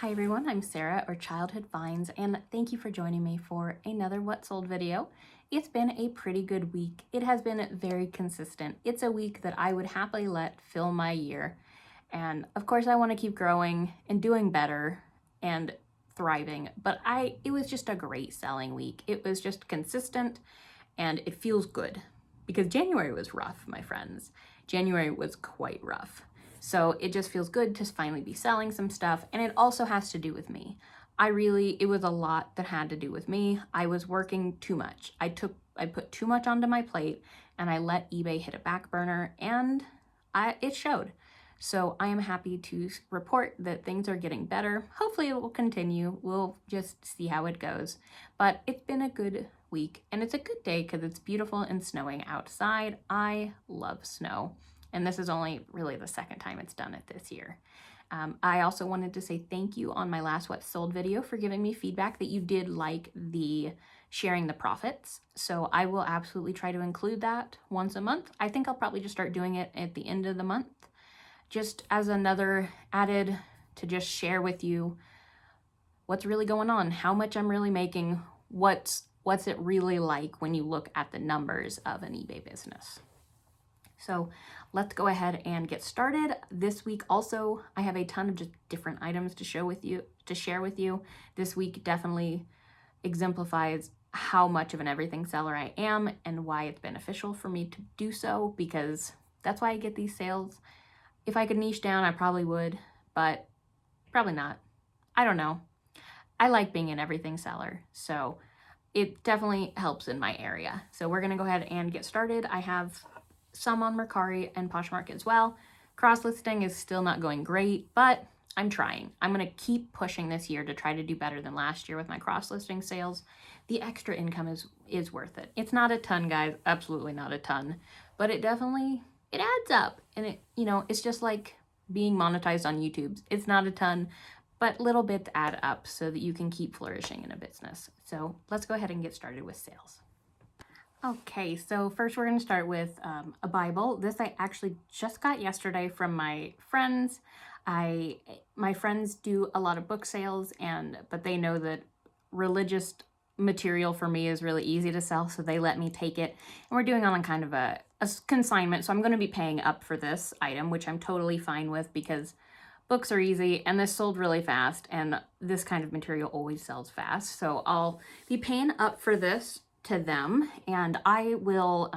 Hi everyone, I'm Sarah or Childhood Finds, and thank you for joining me for another What Sold video. It's been a pretty good week. It has been very consistent. It's a week that I would happily let fill my year. And of course I want to keep growing and doing better and thriving, but it was just a great selling week. It was just consistent and it feels good because January was rough, my friends. January was quite rough. So it just feels good to finally be selling some stuff. And it also has to do with me. It was a lot that had to do with me. I was working too much. I put too much onto my plate and I let eBay hit a back burner and it showed. So I am happy to report that things are getting better. Hopefully it will continue. We'll just see how it goes. But it's been a good week and it's a good day because it's beautiful and snowing outside. I love snow. And this is only really the second time it's done it this year. I also wanted to say thank you on my last What Sold video for giving me feedback that you did like the sharing the profits. So I will absolutely try to include that once a month. I think I'll probably just start doing it at the end of the month, just as another added to just share with you what's really going on, how much I'm really making, what's it really like when you look at the numbers of an eBay business. So let's go ahead and get started. This week also, I have a ton of just different items to share with you. This week definitely exemplifies how much of an everything seller I am and why it's beneficial for me to do so, because that's why I get these sales. If I could niche down, I probably would, but probably not. I don't know. I like being an everything seller, so it definitely helps in my area. So we're gonna go ahead and get started. I have some on Mercari and Poshmark as well. Cross-listing is still not going great, but I'm trying. I'm gonna keep pushing this year to try to do better than last year with my cross-listing sales. The extra income is worth it. It's not a ton, guys, absolutely not a ton, but it adds up. And it's just like being monetized on YouTube. It's not a ton, but little bits add up so that you can keep flourishing in a business. So let's go ahead and get started with sales. Okay, so first we're going to start with a Bible. This I actually just got yesterday from my friends. My friends do a lot of book sales, but they know that religious material for me is really easy to sell, so they let me take it. And we're doing it on kind of a consignment, so I'm going to be paying up for this item, which I'm totally fine with because books are easy and this sold really fast, and this kind of material always sells fast. So I'll be paying up for this to them, and I will,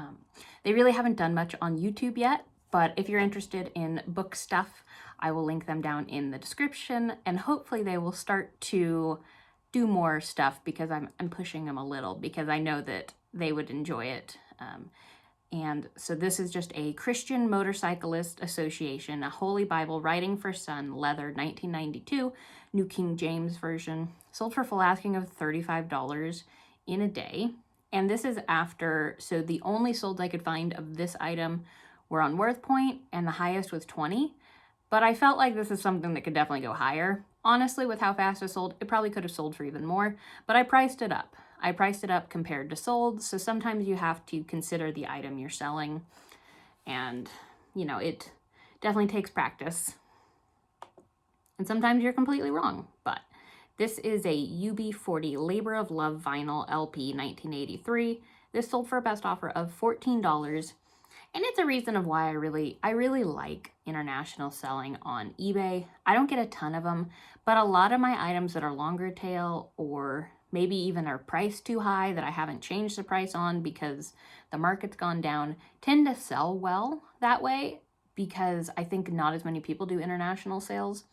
they really haven't done much on YouTube yet, but if you're interested in book stuff, I will link them down in the description, and hopefully they will start to do more stuff because I'm pushing them a little because I know that they would enjoy it. And so this is just a Christian Motorcyclist Association, a Holy Bible Writing for Son, leather, 1992, New King James Version, sold for full asking of $35 in a day. And this is so the only solds I could find of this item were on WorthPoint, and the highest was 20. But I felt like this is something that could definitely go higher. Honestly, with how fast it sold, it probably could have sold for even more, but I priced it up. I priced it up compared to sold, so sometimes you have to consider the item you're selling, and, it definitely takes practice. And sometimes you're completely wrong, but this is a UB40 Labor of Love Vinyl LP 1983. This sold for a best offer of $14. And it's a reason of why I really like international selling on eBay. I don't get a ton of them, but a lot of my items that are longer tail or maybe even are priced too high that I haven't changed the price on because the market's gone down tend to sell well that way because I think not as many people do international sales.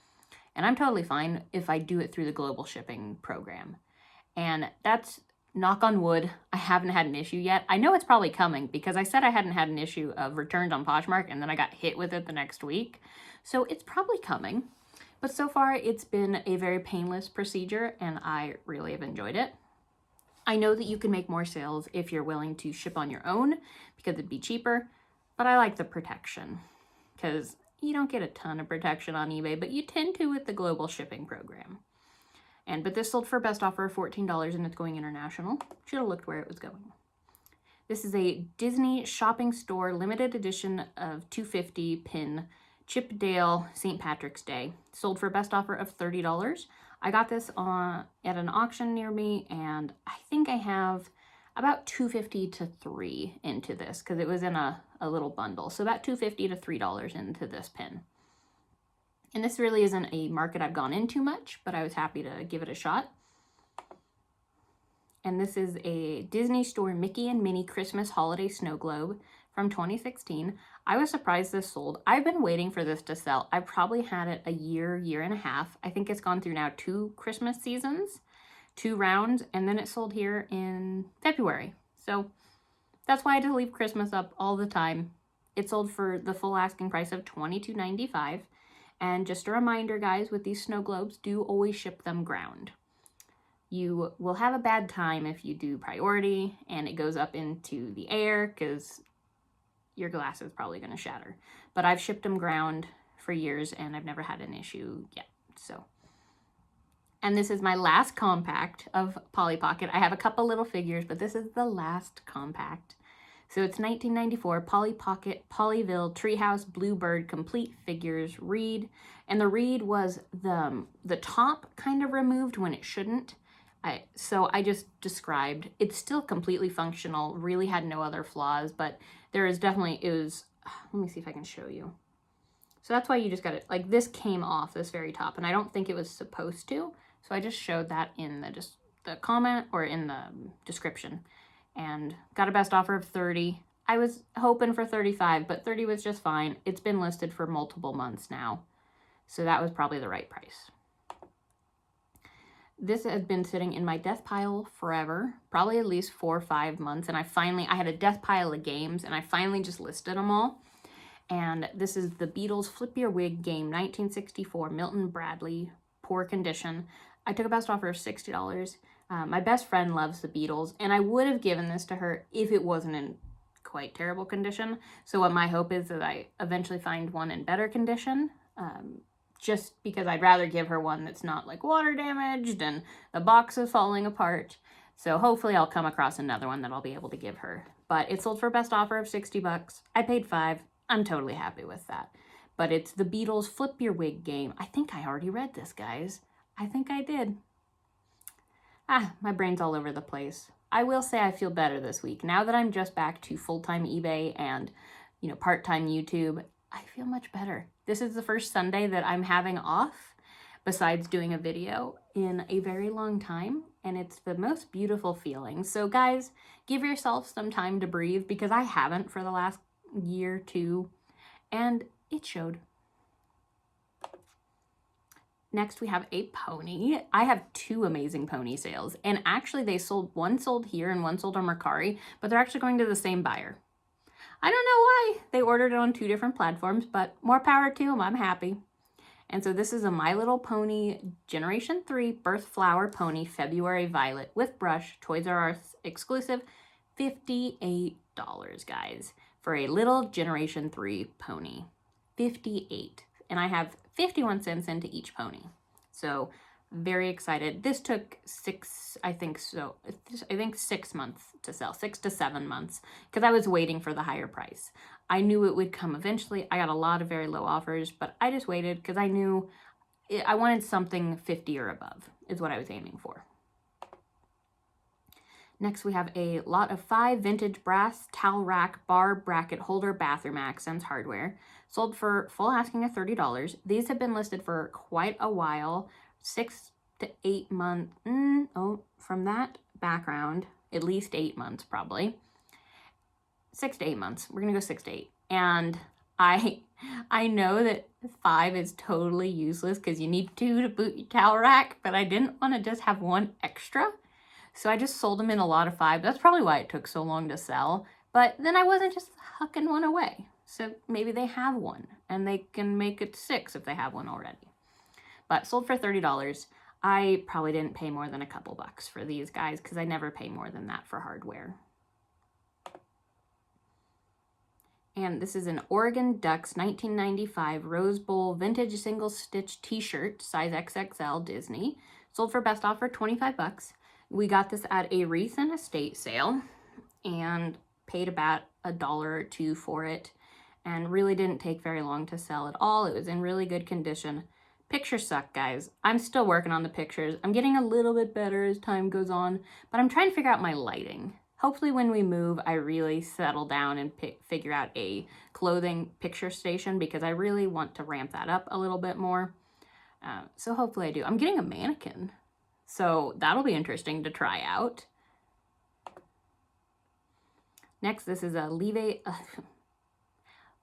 And I'm totally fine if I do it through the global shipping program. And that's, knock on wood, I haven't had an issue yet. I know it's probably coming because I said I hadn't had an issue of returns on Poshmark and then I got hit with it the next week. So it's probably coming. But so far it's been a very painless procedure and I really have enjoyed it. I know that you can make more sales if you're willing to ship on your own because it'd be cheaper, but I like the protection because you don't get a ton of protection on eBay, but you tend to with the global shipping program. But this sold for best offer of $14 and it's going international. Should have looked where it was going. This is a Disney shopping store limited edition of 250 pin Chippendale St. Patrick's Day. Sold for a best offer of $30. I got this at an auction near me, and I think I have about $2.50 to $3 into this because it was in a little bundle. So about $2.50 to $3 into this pin. And this really isn't a market I've gone into much, but I was happy to give it a shot. And this is a Disney Store Mickey and Minnie Christmas Holiday Snow Globe from 2016. I was surprised this sold. I've been waiting for this to sell. I've probably had it a year and a half. I think it's gone through now 2 Christmas seasons, 2 rounds, and then it sold here in February. So that's why I just leave Christmas up all the time. It sold for the full asking price of $22.95. And just a reminder, guys, with these snow globes, do always ship them ground. You will have a bad time if you do priority and it goes up into the air because your glass is probably going to shatter. But I've shipped them ground for years and I've never had an issue yet. So, and this is my last compact of Polly Pocket. I have a couple little figures, but this is the last compact. So it's 1994 Polly Pocket Polyville Treehouse Bluebird Complete Figures Reed. And the reed was the top kind of removed when it shouldn't. So I just described, it's still completely functional, really had no other flaws, but there is definitely, let me see if I can show you. So that's why you just got it, like this came off this very top, and I don't think it was supposed to. So I just showed that in the comment or in the description, and got a best offer of 30. I was hoping for 35, but 30 was just fine. It's been listed for multiple months now, so that was probably the right price. This has been sitting in my death pile forever, probably at least 4 or 5 months. And I had a death pile of games and I finally just listed them all. And this is the Beatles Flip Your Wig game, 1964, Milton Bradley, poor condition. I took a best offer of $60. My best friend loves the Beatles, and I would have given this to her if it wasn't in quite terrible condition. So what my hope is that I eventually find one in better condition. Just because I'd rather give her one that's not like water damaged and the box is falling apart. So hopefully I'll come across another one that I'll be able to give her. But it sold for a best offer of $60. I paid $5. I'm totally happy with that. But it's the Beatles Flip Your Wig game. I think I already read this, guys. I think I did. My brain's all over the place. I will say I feel better this week. Now that I'm just back to full-time eBay and, part-time YouTube, I feel much better. This is the first Sunday that I'm having off besides doing a video in a very long time, and it's the most beautiful feeling. So guys, give yourself some time to breathe because I haven't for the last year, 2, and it showed. Next, we have a pony. I have 2 amazing pony sales, and actually one sold here and one sold on Mercari, but they're actually going to the same buyer. I don't know why. They ordered it on 2 different platforms, but more power to them. I'm happy. And so this is a My Little Pony Generation 3 Birth Flower Pony February Violet with brush, Toys R Us exclusive, $58, guys, for a little Generation 3 pony. $58. And I have 51 cents into each pony. So very excited. This took 6 months to sell, 6 to 7 months, because I was waiting for the higher price. I knew it would come eventually. I got a lot of very low offers, but I just waited because I knew I wanted something 50 or above is what I was aiming for. Next, we have a lot of 5 vintage brass towel rack, bar, bracket, holder, bathroom accents hardware. Sold for full asking of $30. These have been listed for quite a while. 6 to 8 months, from that background, at least 8 months probably. 6 to 8 months, we're gonna go 6 to 8. And I know that 5 is totally useless because you need 2 to boot your towel rack, but I didn't wanna just have 1 extra. So I just sold them in a lot of 5. That's probably why it took so long to sell, but then I wasn't just hucking 1 away. So maybe they have 1 and they can make it 6 if they have 1 already. But sold for $30. I probably didn't pay more than a couple bucks for these guys because I never pay more than that for hardware. And this is an Oregon Ducks 1995 Rose Bowl vintage single stitch t-shirt, size XXL Disney. Sold for best offer $25. We got this at a recent estate sale and paid about $1 or $2 for it. and really didn't take very long to sell at all. It was in really good condition. Pictures suck, guys. I'm still working on the pictures. I'm getting a little bit better as time goes on, but I'm trying to figure out my lighting. Hopefully when we move, I really settle down and figure out a clothing picture station, because I really want to ramp that up a little bit more. So hopefully I do. I'm getting a mannequin, so that'll be interesting to try out. Next, this is a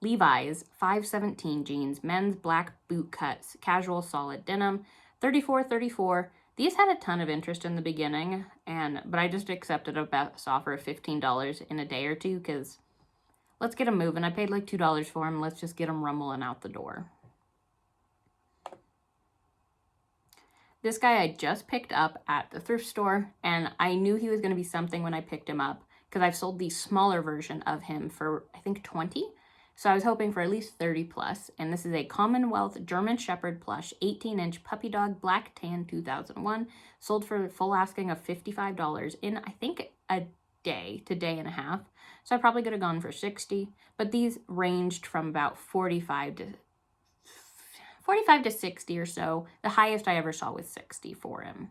Levi's 517 jeans, men's black boot cuts, casual solid denim, $34.34. These had a ton of interest in the beginning, but I just accepted a best offer of $15 in a day or two, because let's get them moving. I paid like $2 for them. Let's just get them rumbling out the door. This guy I just picked up at the thrift store, and I knew he was going to be something when I picked him up, because I've sold the smaller version of him for, I think, 20. So I was hoping for at least 30 plus. And this is a Commonwealth German Shepherd plush, 18-inch puppy dog, black tan, 2001. Sold for full asking of $55 in, I think, a day to day and a half. So I probably could have gone for 60. But these ranged from about 45 to 60 or so. The highest I ever saw was 60 for him.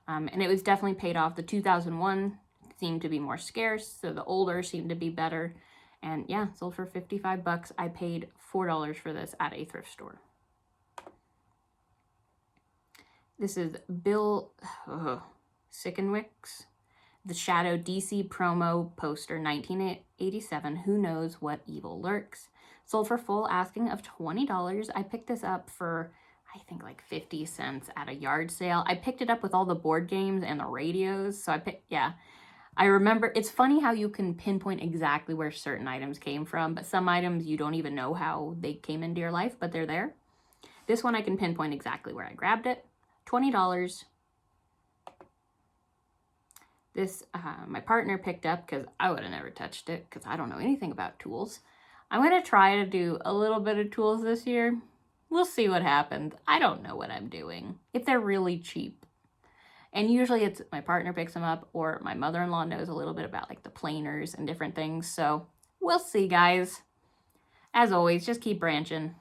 And it was definitely paid off. The 2001 seemed to be more scarce, so the older seemed to be better. And yeah, sold for 55 bucks. I paid $4 for this at a thrift store. This is Bill Sickenwick's The Shadow DC promo poster, 1987. Who knows what evil lurks? Sold for full asking of $20. I picked this up for, I think, like 50 cents at a yard sale. I picked it up with all the board games and the radios. So I remember, it's funny how you can pinpoint exactly where certain items came from, but some items you don't even know how they came into your life, but they're there. This one I can pinpoint exactly where I grabbed it. $20. This, my partner picked up because I would have never touched it because I don't know anything about tools. I'm going to try to do a little bit of tools this year. We'll see what happens. I don't know what I'm doing. If they're really cheap. And usually it's my partner picks them up, or my mother-in-law knows a little bit about like the planers and different things. So we'll see, guys. As always, just keep branching.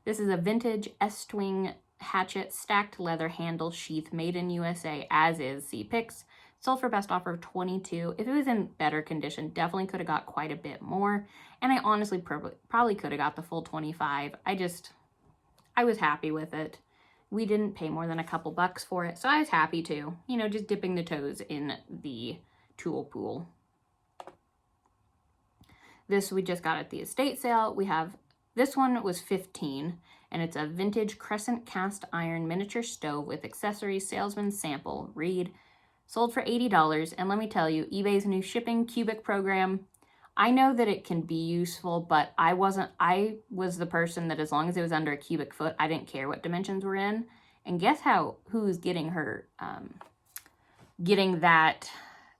This is a vintage S-Twing hatchet stacked leather handle sheath made in USA, as is. See pics. Sold for best offer of $22. If it was in better condition, definitely could have got quite a bit more. And I honestly probably could have got the full 25. I was happy with it. We didn't pay more than a couple bucks for it, so I was happy too. You know, just dipping the toes in the tool pool. This we just got at the estate sale. This one was $15, and it's a vintage crescent cast iron miniature stove with accessories, salesman sample, read. Sold for $80, and let me tell you, eBay's new shipping cubic program, I know that it can be useful, but I was the person that as long as it was under a cubic foot, I didn't care what dimensions were in. And guess who's getting that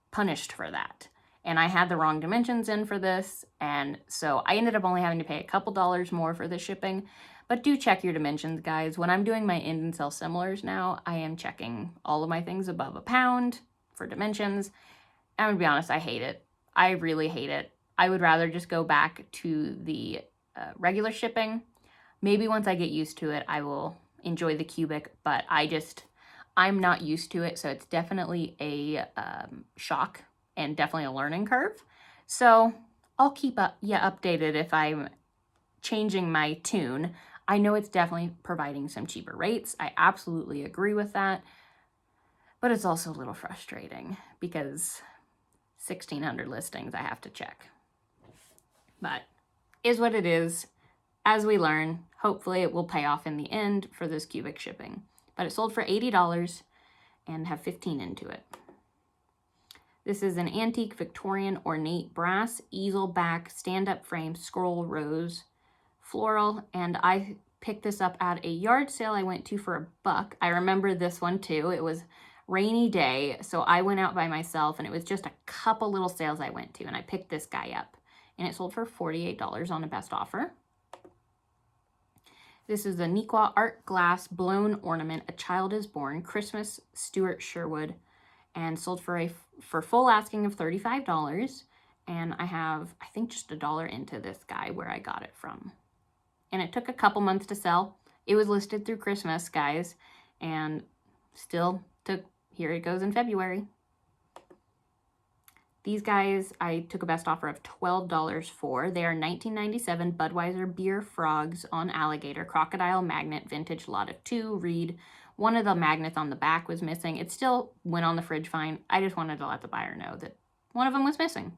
punished for that? And I had the wrong dimensions in for this, and so I ended up only having to pay a couple dollars more for the shipping. But do check your dimensions, guys. When I'm doing my end and sell similars now, I am checking all of my things above a pound for dimensions. I'm gonna be honest, I hate it. I really hate it. I would rather just go back to the regular shipping. Maybe once I get used to it, I will enjoy the cubic, but I'm not used to it, so it's definitely a shock and definitely a learning curve. So I'll keep you updated if I'm changing my tune. I know it's definitely providing some cheaper rates. I absolutely agree with that, but it's also a little frustrating because 1,600 listings I have to check. But is what it is. As we learn, hopefully it will pay off in the end for this cubic shipping. But it sold for $80 and have 15 into it. This is an antique Victorian ornate brass easel back stand-up frame scroll rose floral, and I picked this up at a yard sale I went to for $1. I remember this one too. It was rainy day, so I went out by myself, and it was just a couple little sales I went to, and I picked this guy up, and it sold for $48 on a best offer. This is the Nequa Art Glass Blown Ornament, A Child is Born, Christmas, Stuart Sherwood, and sold for full asking of $35. And I have, I think, just $1 into this guy where I got it from. And it took a couple months to sell. It was listed through Christmas, guys, and still took, here it goes in February. These guys I took a best offer of $12 for. They are 1997 Budweiser Beer Frogs on Alligator, Crocodile Magnet, Vintage, lot of 2, reed. One of the magnets on the back was missing. It still went on the fridge fine. I just wanted to let the buyer know that one of them was missing.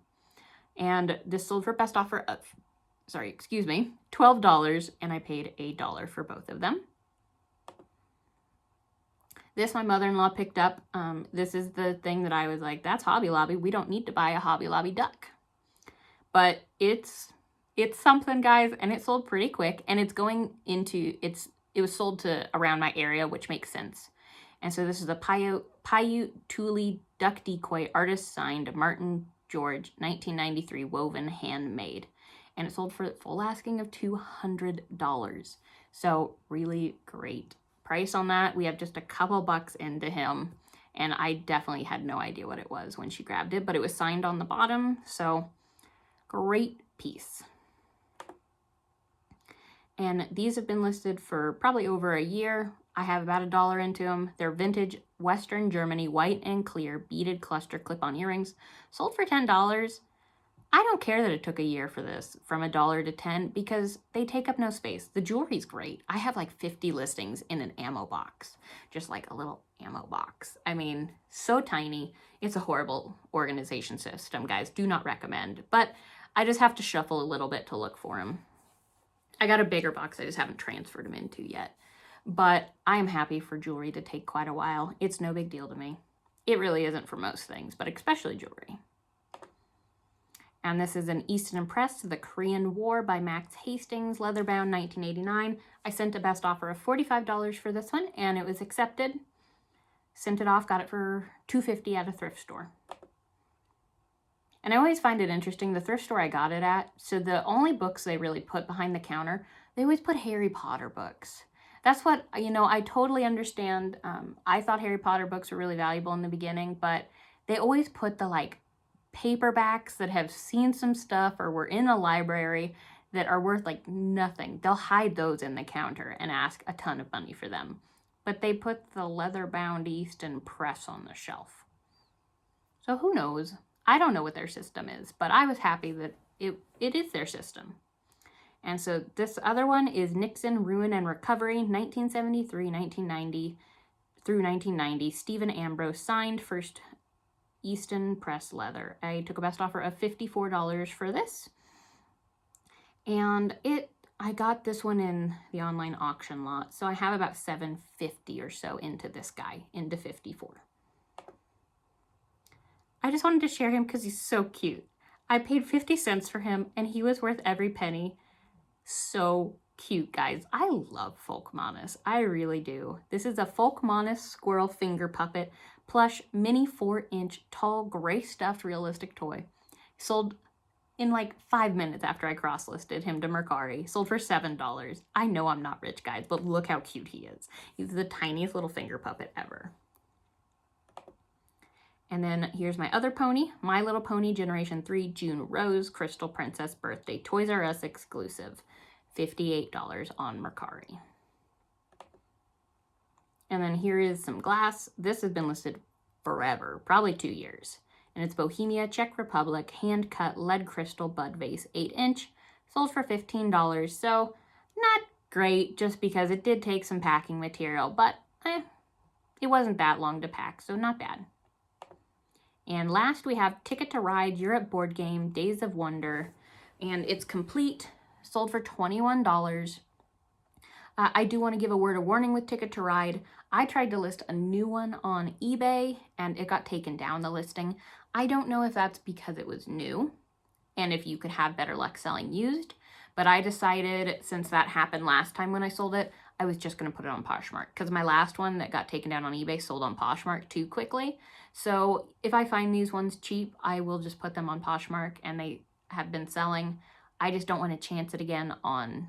And this sold for best offer of, $12, and I paid $1 for both of them. This my mother-in-law picked up. This is the thing that I was like, that's Hobby Lobby. We don't need to buy a Hobby Lobby duck. But it's something, guys, and it sold pretty quick. And it's going into, it was sold to around my area, which makes sense. And so this is a Paiute Thule duck decoy, artist signed, Martin George, 1993, woven, handmade. And it sold for the full asking of $200. So really great price on that. We have just a couple bucks into him, and I definitely had no idea what it was when she grabbed it, but it was signed on the bottom, so great piece. And these have been listed for probably over a year. I have about $1 into them. They're vintage Western Germany white and clear beaded cluster clip-on earrings, sold for $10. I don't care that it took a year for this, from $1 to $10, because they take up no space. The jewelry's great. I have like 50 listings in an ammo box, just like a little ammo box. I mean, so tiny. It's a horrible organization system, guys. Do not recommend. But I just have to shuffle a little bit to look for them. I got a bigger box I just haven't transferred them into yet. But I am happy for jewelry to take quite a while. It's no big deal to me. It really isn't for most things, but especially jewelry. And this is an Easton Impress, The Korean War by Max Hastings, leather-bound, 1989. I sent a best offer of $45 for this one, and it was accepted. Sent it off, got it for $2.50 at a thrift store. And I always find it interesting, the thrift store I got it at, so the only books they really put behind the counter, they always put Harry Potter books. That's what, you know, I totally understand. I thought Harry Potter books were really valuable in the beginning, but they always put the, like, paperbacks that have seen some stuff or were in a library that are worth like nothing. They'll hide those in the counter and ask a ton of money for them. But they put the leather-bound Easton Press on the shelf. So who knows? I don't know what their system is, but I was happy that it is their system. And so this other one is Nixon, Ruin and Recovery, 1973, 1990 through 1990. Stephen Ambrose signed, first Easton Press leather. I took a best offer of $54 for this. And I got this one in the online auction lot. So I have about $7.50 or so into this guy, into 54. I just wanted to share him because he's so cute. I paid 50 cents for him and he was worth every penny. So cute, guys. I love Folkmanis. I really do. This is a Folkmanis squirrel finger puppet plush mini 4-inch tall gray stuffed realistic toy. Sold in like 5 minutes after I cross-listed him to Mercari. Sold for $7. I know I'm not rich, guys, but look how cute he is. He's the tiniest little finger puppet ever. And then here's my other pony, My Little Pony Generation 3 June Rose Crystal Princess Birthday Toys R Us exclusive. $58 on Mercari. And then here is some glass. This has been listed forever, probably 2 years. And it's Bohemia, Czech Republic, hand-cut lead crystal bud vase, 8-inch. Sold for $15. So not great, just because it did take some packing material, but it wasn't that long to pack, so not bad. And last we have Ticket to Ride Europe board game, Days of Wonder. And it's complete, sold for $21. I do want to give a word of warning with Ticket to Ride. I tried to list a new one on eBay and it got taken down, the listing. I don't know if that's because it was new and if you could have better luck selling used, but I decided since that happened last time when I sold it, I was just going to put it on Poshmark because my last one that got taken down on eBay sold on Poshmark too quickly. So if I find these ones cheap, I will just put them on Poshmark and they have been selling. I just don't want to chance it again on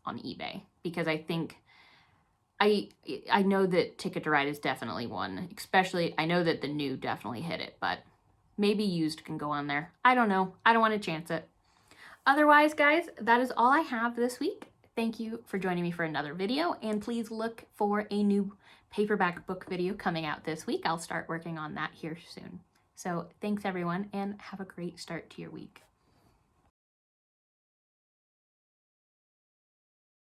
eBay because I think I know that Ticket to Ride is definitely one, especially I know that the new definitely hit it, but Maybe used can go on there. I don't know. I don't want to chance it. Otherwise, guys, that is all I have this week. Thank you for joining me for another video, and please look for a new paperback book video coming out this week. I'll start working on that here soon. So thanks everyone, and have a great start to your week.